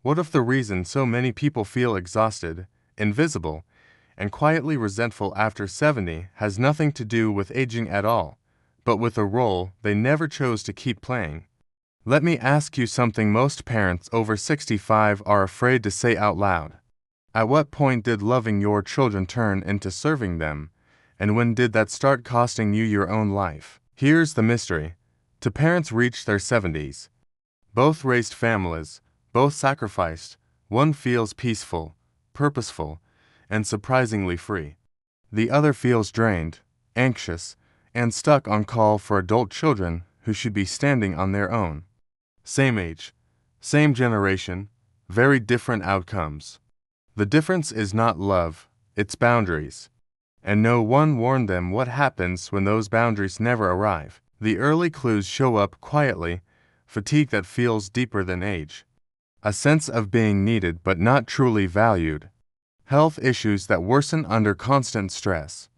What if the reason so many people feel exhausted, invisible, and quietly resentful after 70 has nothing to do with aging at all, but with a role they never chose to keep playing? Let me ask you something most parents over 65 are afraid to say out loud. At what point did loving your children turn into serving them? And when did that start costing you your own life? Here's the mystery. Two parents reached their 70s. Both raised families, both sacrificed. One feels peaceful, purposeful, and surprisingly free. The other feels drained, anxious, and stuck on call for adult children who should be standing on their own. Same age, same generation, very different outcomes. The difference is not love, it's boundaries. And no one warned them what happens when those boundaries never arrive. The early clues show up quietly: fatigue that feels deeper than age, a sense of being needed but not truly valued, health issues that worsen under constant stress,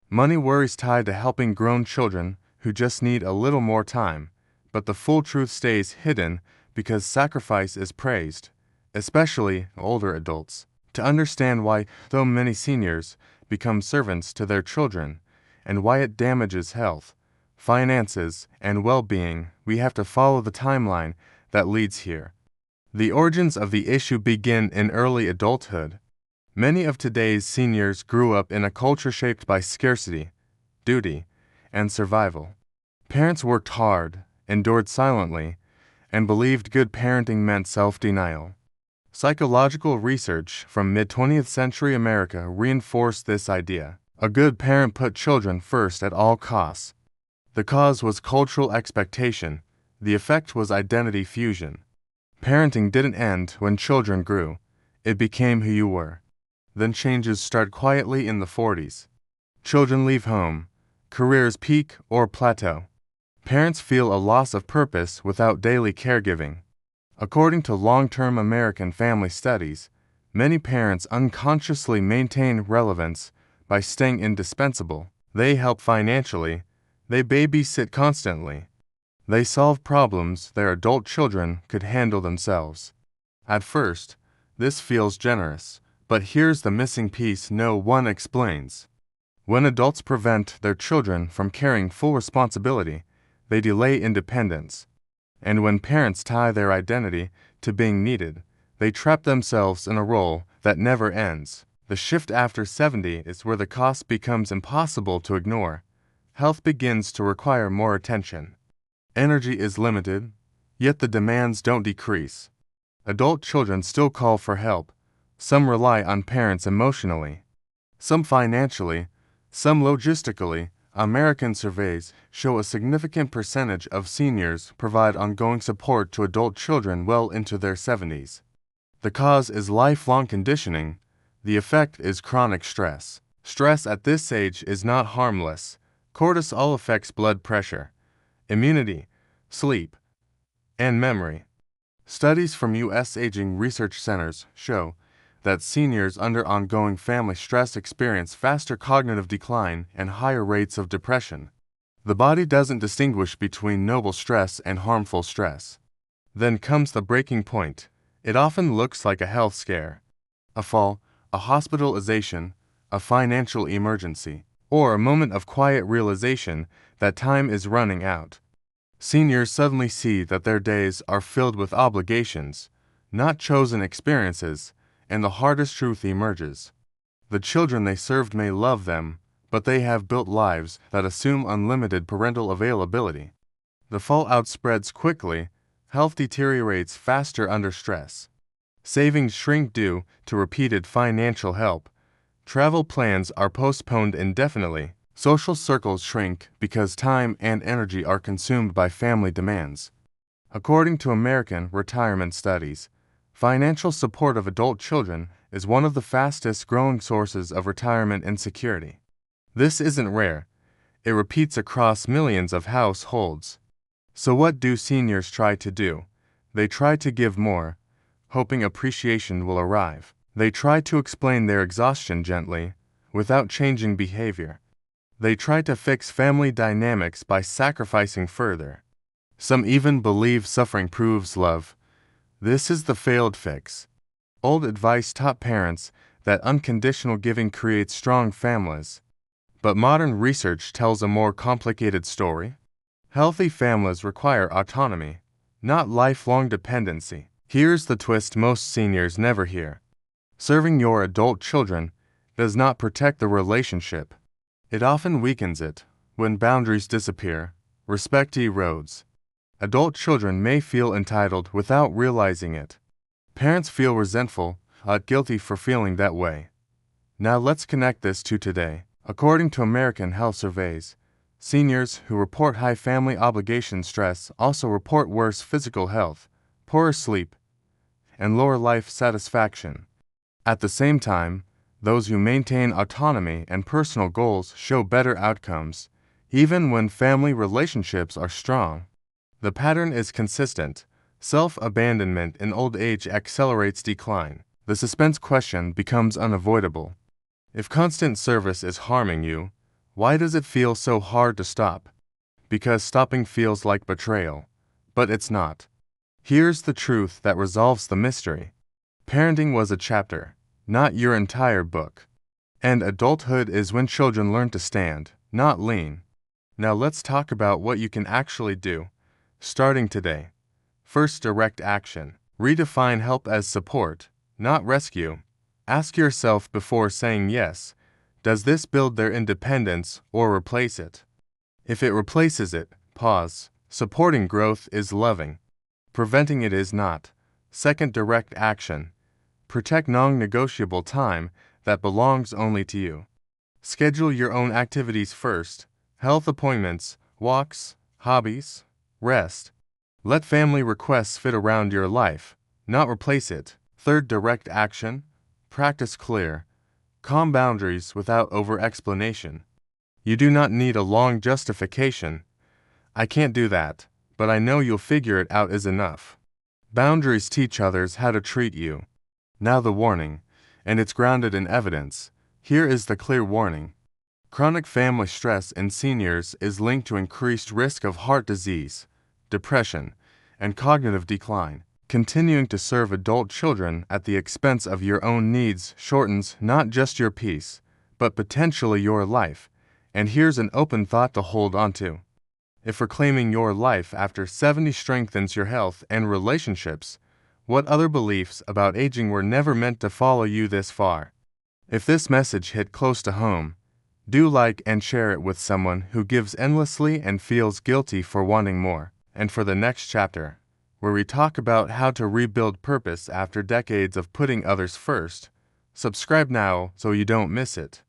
money worries tied to helping grown children who just need a little more time, but the full truth stays hidden because sacrifice is praised, especially older adults. To understand why so many seniors become servants to their children, and why it damages health, finances, and well-being, we have to follow the timeline that leads here. The origins of the issue begin in early adulthood. Many of today's seniors grew up in a culture shaped by scarcity, duty, and survival. Parents worked hard, endured silently, and believed good parenting meant self-denial. Psychological research from mid-20th century America reinforced this idea. A good parent put children first at all costs. The cause was cultural expectation. The effect was identity fusion. Parenting didn't end when children grew. It became who you were. Then changes start quietly in the 40s. Children leave home. Careers peak or plateau. Parents feel a loss of purpose without daily caregiving. According to long-term American family studies, many parents unconsciously maintain relevance by staying indispensable. They help financially. They babysit constantly. They solve problems their adult children could handle themselves. At first, this feels generous, but here's the missing piece no one explains. When adults prevent their children from carrying full responsibility, they delay independence. And when parents tie their identity to being needed, they trap themselves in a role that never ends. The shift after 70 is where the cost becomes impossible to ignore. Health begins to require more attention. Energy is limited, yet the demands don't decrease. Adult children still call for help. Some rely on parents emotionally, some financially, some logistically. American surveys show a significant percentage of seniors provide ongoing support to adult children well into their 70s. The cause is lifelong conditioning. The effect is chronic stress. Stress at this age is not harmless. Cortisol affects blood pressure, immunity, sleep, and memory. Studies from U.S. aging research centers show that seniors under ongoing family stress experience faster cognitive decline and higher rates of depression. The body doesn't distinguish between noble stress and harmful stress. Then comes the breaking point. It often looks like a health scare, a fall, a hospitalization, a financial emergency, or a moment of quiet realization that time is running out. Seniors suddenly see that their days are filled with obligations, not chosen experiences, and the hardest truth emerges. The children they served may love them, but they have built lives that assume unlimited parental availability. The fallout spreads quickly. Health deteriorates faster under stress. Savings shrink due to repeated financial help. Travel plans are postponed indefinitely. Social circles shrink because time and energy are consumed by family demands. According to American retirement studies, financial support of adult children is one of the fastest growing sources of retirement insecurity. This isn't rare. It repeats across millions of households. So what do seniors try to do? They try to give more, hoping appreciation will arrive. They try to explain their exhaustion gently, without changing behavior. They try to fix family dynamics by sacrificing further. Some even believe suffering proves love. This is the failed fix. Old advice taught parents that unconditional giving creates strong families. But modern research tells a more complicated story. Healthy families require autonomy, not lifelong dependency. Here's the twist most seniors never hear. Serving your adult children does not protect the relationship. It often weakens it. When boundaries disappear, respect erodes. Adult children may feel entitled without realizing it. Parents feel resentful, guilty for feeling that way. Now let's connect this to today. According to American health surveys, seniors who report high family obligation stress also report worse physical health, poorer sleep, and lower life satisfaction. At the same time, those who maintain autonomy and personal goals show better outcomes, even when family relationships are strong. The pattern is consistent. Self-abandonment in old age accelerates decline. The suspense question becomes unavoidable. If constant service is harming you, why does it feel so hard to stop? Because stopping feels like betrayal. But it's not. Here's the truth that resolves the mystery. Parenting was a chapter, not your entire book. And adulthood is when children learn to stand, not lean. Now let's talk about what you can actually do, starting today. First, direct action. Redefine help as support, not rescue. Ask yourself before saying yes, does this build their independence or replace it? If it replaces it, pause. Supporting growth is loving. Preventing it is not. Second, direct action. Protect non-negotiable time that belongs only to you. Schedule your own activities first. Health appointments, walks, hobbies, rest. Let family requests fit around your life, not replace it. Third, direct action. Practice clear, calm boundaries without over-explanation. You do not need a long justification. I can't do that, but I know you'll figure it out is enough. Boundaries teach others how to treat you. Now the warning, and it's grounded in evidence. Here is the clear warning. Chronic family stress in seniors is linked to increased risk of heart disease, depression, and cognitive decline. Continuing to serve adult children at the expense of your own needs shortens not just your peace, but potentially your life. And here's an open thought to hold onto. If reclaiming your life after 70 strengthens your health and relationships, what other beliefs about aging were never meant to follow you this far? If this message hit close to home, do like and share it with someone who gives endlessly and feels guilty for wanting more. And for the next chapter, where we talk about how to rebuild purpose after decades of putting others first, subscribe now so you don't miss it.